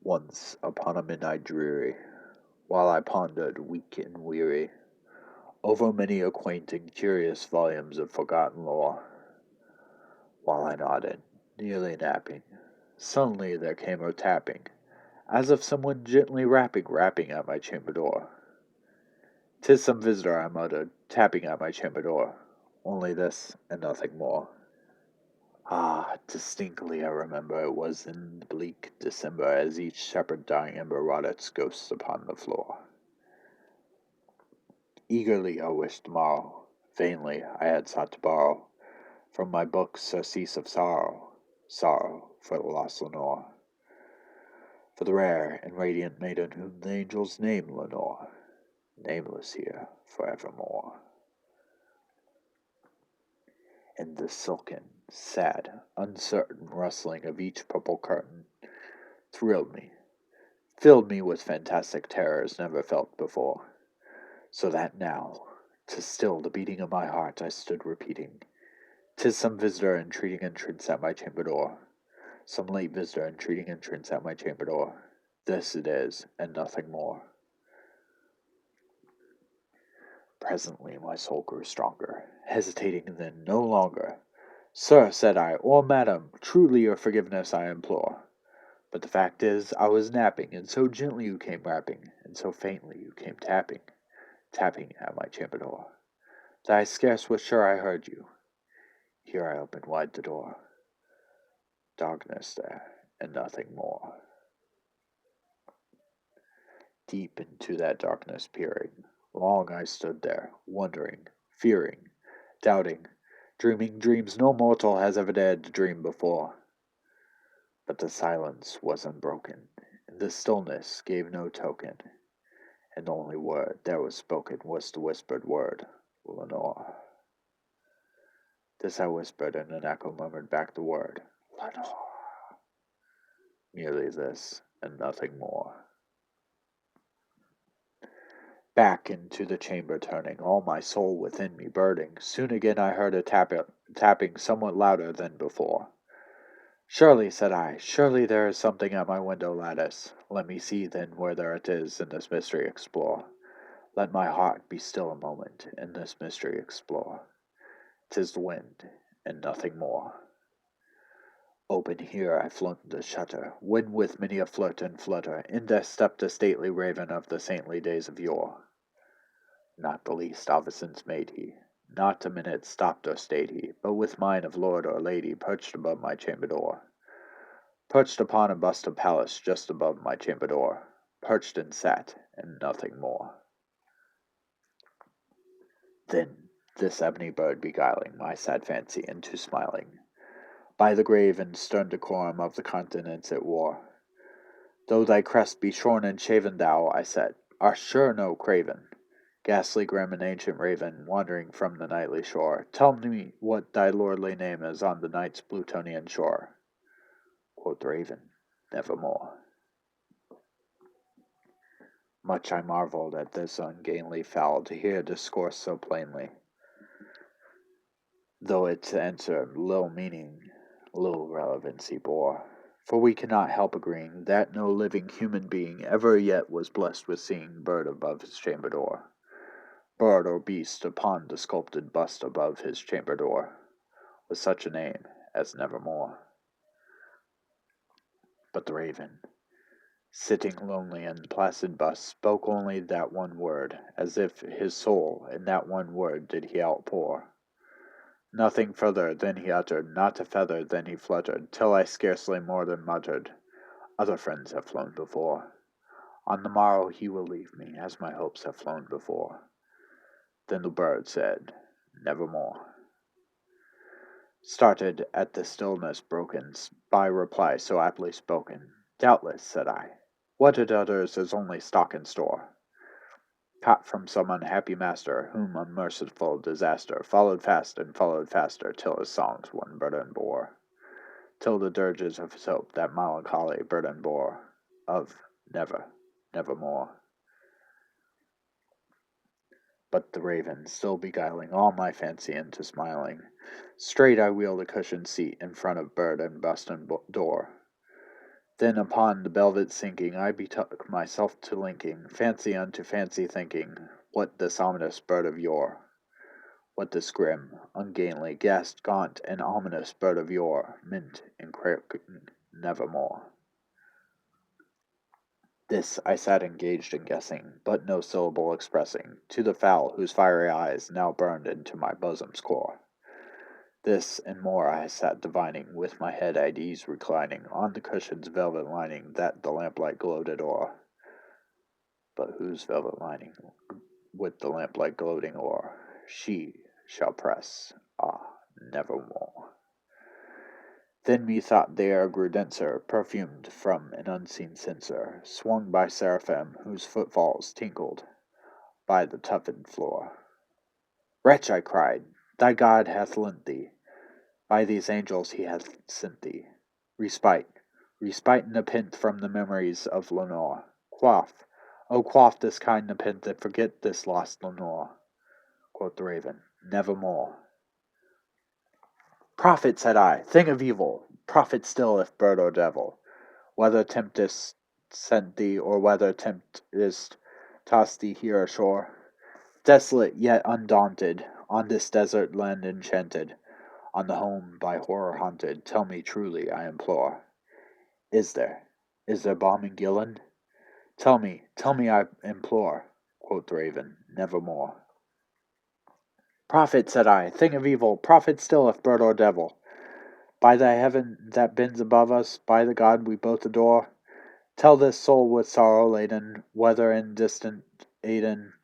Once upon a midnight dreary, while I pondered, weak and weary, over many a quaint and curious volumes of forgotten lore, while I nodded, nearly napping, suddenly there came a tapping, as of someone gently rapping at my chamber door. "'Tis some visitor," I muttered, tapping at my chamber door. Only this, and nothing more. Ah, distinctly I remember it was in bleak December, as each shepherd dying ember wrought its ghosts upon the floor. Eagerly I wished tomorrow, vainly I had sought to borrow from my books surcease of sorrow, sorrow for the lost Lenore, for the rare and radiant maiden whom the angels name Lenore, nameless here forevermore. And the silken, sad, uncertain rustling of each purple curtain thrilled me, filled me with fantastic terrors never felt before, so that now, to still the beating of my heart, I stood repeating, "'Tis some visitor entreating entrance at my chamber door, some late visitor entreating entrance at my chamber door. This it is, and nothing more." Presently my soul grew stronger, hesitating then no longer. "Sir," said I, "or madam, truly your forgiveness I implore. But the fact is, I was napping, and so gently you came rapping, and so faintly you came tapping, tapping at my chamber door, that I scarce was sure I heard you." Here I opened wide the door. Darkness there, and nothing more. Deep into that darkness peering, long I stood there, wondering, fearing, doubting, dreaming dreams no mortal has ever dared to dream before. But the silence was unbroken, and the stillness gave no token, and the only word that was spoken was the whispered word, "Lenore." This I whispered, and an echo murmured back the word, "Lenore." Merely this, and nothing more. Back into the chamber turning, all my soul within me burning, soon again I heard a tapping somewhat louder than before. "Surely," said I, "surely there is something at my window lattice. Let me see then whether it is, and this mystery explore. Let my heart be still a moment, and this mystery explore. 'Tis the wind, and nothing more." Open here I flung the shutter, when with many a flirt and flutter in there stepped a stately raven of the saintly days of yore. Not the least obeisance made he, not a minute stopped or stayed he, but with mine of lord or lady perched above my chamber door. Perched upon a bust of Pallas just above my chamber door, perched and sat, and nothing more. Then this ebony bird beguiling my sad fancy into smiling, by the grave and stern decorum of the countenance it wore. "Though thy crest be shorn and shaven, thou," I said, "art sure no craven, ghastly grim and ancient raven, wandering from the nightly shore. Tell me what thy lordly name is on the night's Plutonian shore." Quoth the raven, "Nevermore." Much I marveled at this ungainly fowl to hear discourse so plainly, though its answer little meaning, little relevancy bore. For we cannot help agreeing that no living human being ever yet was blessed with seeing bird above his chamber door, bird or beast upon the sculpted bust above his chamber door, with such a name as Nevermore. But the raven, sitting lonely in the placid bust, spoke only that one word, as if his soul in that one word did he outpour. Nothing further then he uttered, not a feather then he fluttered, till I scarcely more than muttered, "Other friends have flown before. On the morrow he will leave me, as my hopes have flown before." Then the bird said, "Nevermore." Started at the stillness broken by reply so aptly spoken. "Doubtless," said I, "what it utters is only stock and store, caught from some unhappy master, whom unmerciful disaster followed fast and followed faster, till his songs one burden bore, till the dirges of his hope that melancholy burden bore, of never, nevermore." But the raven, still beguiling all my fancy into smiling, straight I wheeled a cushioned seat in front of bird and bust and door. Then upon the velvet sinking, I betook myself to linking fancy unto fancy thinking, what this ominous bird of yore, what this grim, ungainly, ghast, gaunt, and ominous bird of yore meant in croaking nevermore. This I sat engaged in guessing, but no syllable expressing, to the fowl whose fiery eyes now burned into my bosom's core. This and more I sat divining, with my head at ease reclining on the cushion's velvet lining that the lamplight gloated o'er. But whose velvet lining, with the lamplight gloating o'er, she shall press, nevermore. Then methought the air grew denser, perfumed from an unseen censer, swung by seraphim whose footfalls tinkled by the tufted floor. Wretch, I cried, thy God hath lent thee, by these angels he hath sent thee, respite, respite nepenthe from the memories of Lenore. Quaff, oh quaff this kind nepenthe, and forget this lost Lenore. Quoth the raven, nevermore. Prophet, said I, thing of evil, prophet still if bird or devil, whether tempest sent thee, or whether tempest tossed thee here ashore, desolate yet undaunted, on this desert land enchanted, on the home by horror haunted, tell me truly, I implore, is there balm in Gillen? Tell me, I implore, quoth the raven, nevermore. Prophet, said I, thing of evil, prophet still if bird or devil, by thy heaven that bends above us, by the God we both adore, tell this soul with sorrow laden, whether in distant Aden,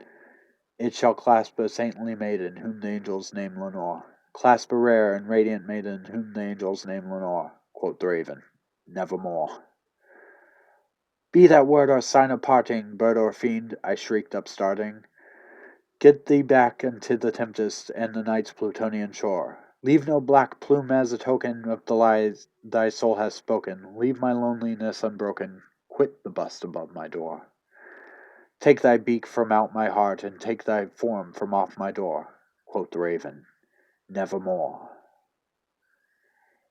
it shall clasp a saintly maiden, whom the angels name Lenore. Clasp a rare and radiant maiden, whom the angels name Lenore, quoth the raven, nevermore. Be that word or sign of parting, bird or fiend, I shrieked upstarting, get thee back unto the tempest and the night's Plutonian shore. Leave no black plume as a token of the lies thy soul hath spoken. Leave my loneliness unbroken. Quit the bust above my door. Take thy beak from out my heart, and take thy form from off my door, quoth the raven, nevermore.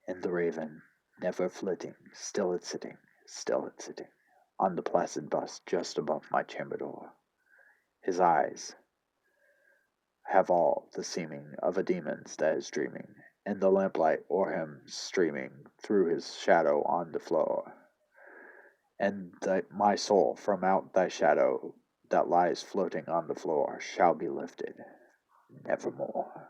And the raven, never flitting, still it sitting, on the placid bust just above my chamber door. His eyes have all the seeming of a demon's that is dreaming, and the lamplight o'er him streaming through his shadow on the floor. And my soul from out thy shadow that lies floating on the floor shall be lifted nevermore.